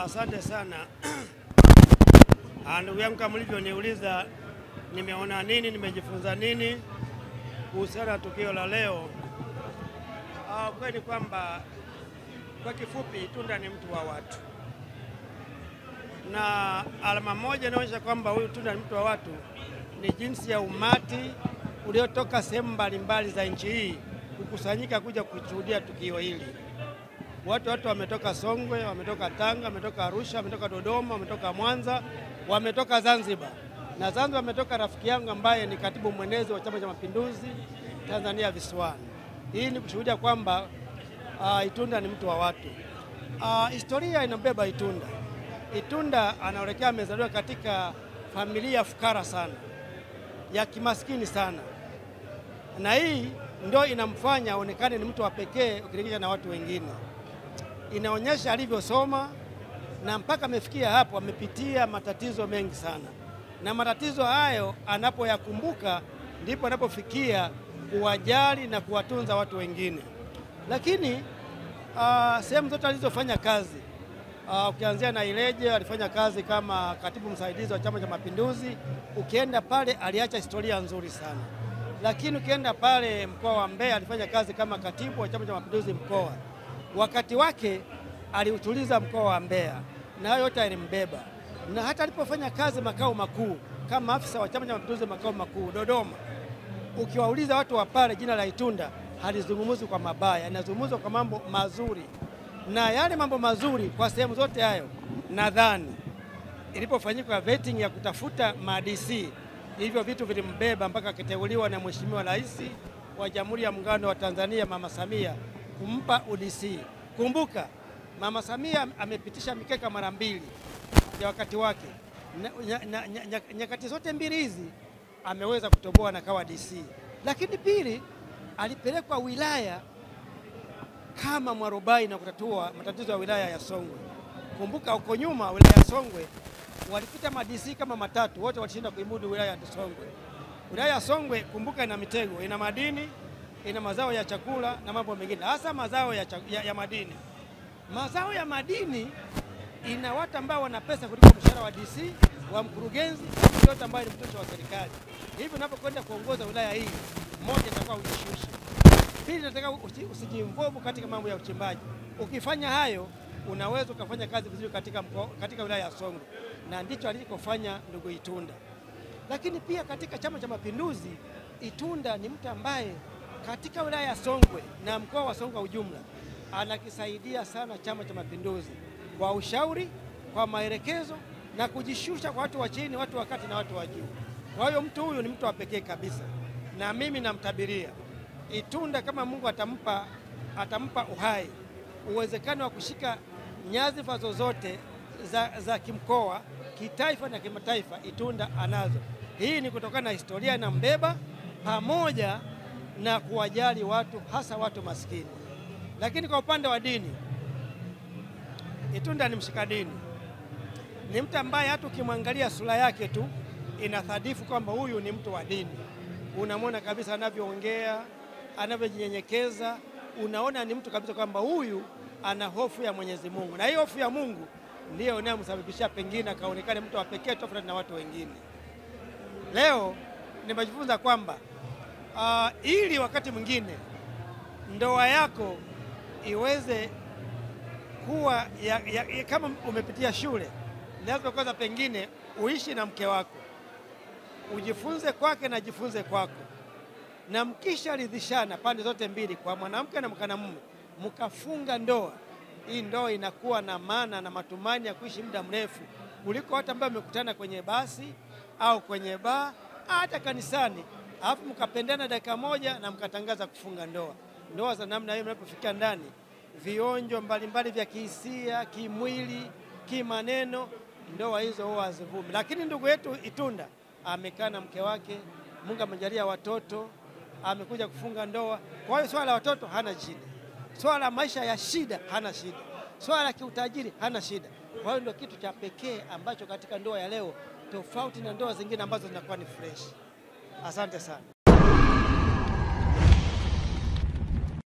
Asante sana. Ndugu yangu, kama mlivyoniuliza nimeona nini, nimejifunza nini kuhusiana na tukio la leo. Kweli kwamba kwa kifupi Itunda ni mtu wa watu, na alama moja inaonyesha kwamba huyu Itunda ni mtu wa watu ni jinsi ya umati uliotoka sehemu mbalimbali za nchi hii kukusanyika kuja kushuhudia tukio hili. Watu wametoka Songwe, wametoka Tanga, wametoka Arusha, wametoka Dodoma, wametoka Mwanza, wametoka Zanzibar. Na Zanzibar wametoka rafiki yangu ambaye ni katibu mwenezi wa Chama cha Mapinduzi Tanzania Visiwani. Hii ni kushuhudia kwamba Itunda ni mtu wa watu. Historia inambeba Itunda. Itunda anaelekea amezaliwa katika familia fukara sana, ya kimaskini sana, na hii ndio inamfanya aonekane ni mtu wa pekee ukilinganisha na watu wengine. Inaonyesha alivyosoma na mpaka amefikia hapo, amepitia matatizo mengi sana, na matatizo hayo anapoyakumbuka ndipo anapofikia kuwajali na kuwatunza watu wengine. Lakini sehemu zote alizofanya kazi, ukianzia na Ileje alifanya kazi kama katibu msaidizi wa Chama cha Mapinduzi. Ukienda pale aliacha historia nzuri sana. Lakini ukienda pale mkoa wa Mbeya alifanya kazi kama katibu wa Chama cha Mapinduzi mkoa. Wakati wake aliutuliza mkoa wa Mbeya, na hayo yote alimbeba. Na hata alipofanya kazi makao makuu kama afisa wa Chama cha Mapinduzi makao makuu Dodoma, ukiwauliza watu wa pale jina la Itunda halizungumzwi kwa mabaya, inazungumzwa kwa mambo mazuri. Na yale mambo mazuri kwa sehemu zote hayo, nadhani ilipofanyika vetting ya kutafuta ma-DC, hivyo vitu vilimbeba mpaka akiteuliwa na Mheshimiwa Rais wa Jamhuri ya Muungano wa Tanzania Mama Samia kumpa UDC. Kumbuka Mama Samia amepitisha mikeka mara mbili ya wakati wake, nyakati zote mbili hizi ameweza kutoboa na kawa DC. Lakini pili, alipelekwa wilaya kama mwarobaini na kutatua matatizo ya wilaya ya Songwe. Kumbuka huko nyuma wilaya ya Songwe walipita ma-DC kama matatu, wote walishinda kuimudu wilaya ya Songwe. Wilaya ya Songwe, kumbuka, ina mitego, ina madini, ina mazao ya chakula na mambo mengine, hasa mazao ya madini. Mazao ya madini ina watu ambao wana pesa kuliko mshahara wa DC, wa mkurugenzi, yote ambayo ni mtoto wa serikali. Hivi unapokwenda kuongoza wilaya hii, moja itakuwa ujishushe. Pili, nataka usijimvovu katika mambo ya uchimbaji. Ukifanya hayo, unaweza ukafanya kazi vizuri katika wilaya ya Songwe, na ndicho alikofanya ndugu Itunda. Lakini pia katika Chama cha Mapinduzi, Itunda ni mtu ambaye katika wilaya ya Songwe na mkoa wa Songwe kwa ujumla anakisaidia sana Chama cha Mapinduzi kwa ushauri, kwa maelekezo na kujishusha kwa watu wa chini, watu wa kati na watu wa juu. Kwa hiyo mtu huyu ni mtu wa pekee kabisa, na mimi namtabiria Itunda, kama Mungu atampa uhai, uwezekano wa kushika nyadhifa zozote za kimkoa, kitaifa na kimataifa, Itunda anazo. Hii ni kutokana na historia na mbeba pamoja na kuwajali watu, hasa watu maskini. Lakini kwa upande wa dini, Itunda ni mshika dini. Ni mtu ambaye hata ukimwangalia sura yake tu inathadifu kwamba huyu ni mtu wa dini. Unamwona kabisa anavyoongea, anavyojinyenyekeza, unaona ni mtu kabisa kwamba huyu ana hofu ya Mwenyezi Mungu. Na hiyo hofu ya Mungu ndiyo inayomsababisha pengine akaonekane mtu wa pekee tofauti na watu wengine. Leo nimejifunza kwamba ili wakati mwingine ndoa yako iweze kuwa kama umepitia shule, lazima kwanza pengine uishi na mke wako, ujifunze kwake na jifunze kwako, na mkisha ridhishana pande zote mbili, kwa mwanamke na mwanamume, mkafunga ndoa, hii ndoa inakuwa na maana na matumaini ya kuishi muda mrefu kuliko watu ambao wamekutana kwenye basi au kwenye baa, hata kanisani, alafu mkapendana dakika moja na mkatangaza kufunga ndoa. Ndoa za namna hiyo mnapofikia ndani, vionjo mbalimbali vya kihisia, kimwili, kimaneno, ndoa hizo huwa hazivumi. Lakini ndugu yetu Itunda amekaa na mke wake, Mungu amejalia watoto, amekuja kufunga ndoa. Kwa hiyo swala la watoto hana shida, swala la maisha ya shida hana shida, swala la kiutajiri hana shida. Kwa hiyo ndio kitu cha pekee ambacho katika ndoa ya leo, tofauti na ndoa zingine ambazo zinakuwa ni fresh. Asante sana.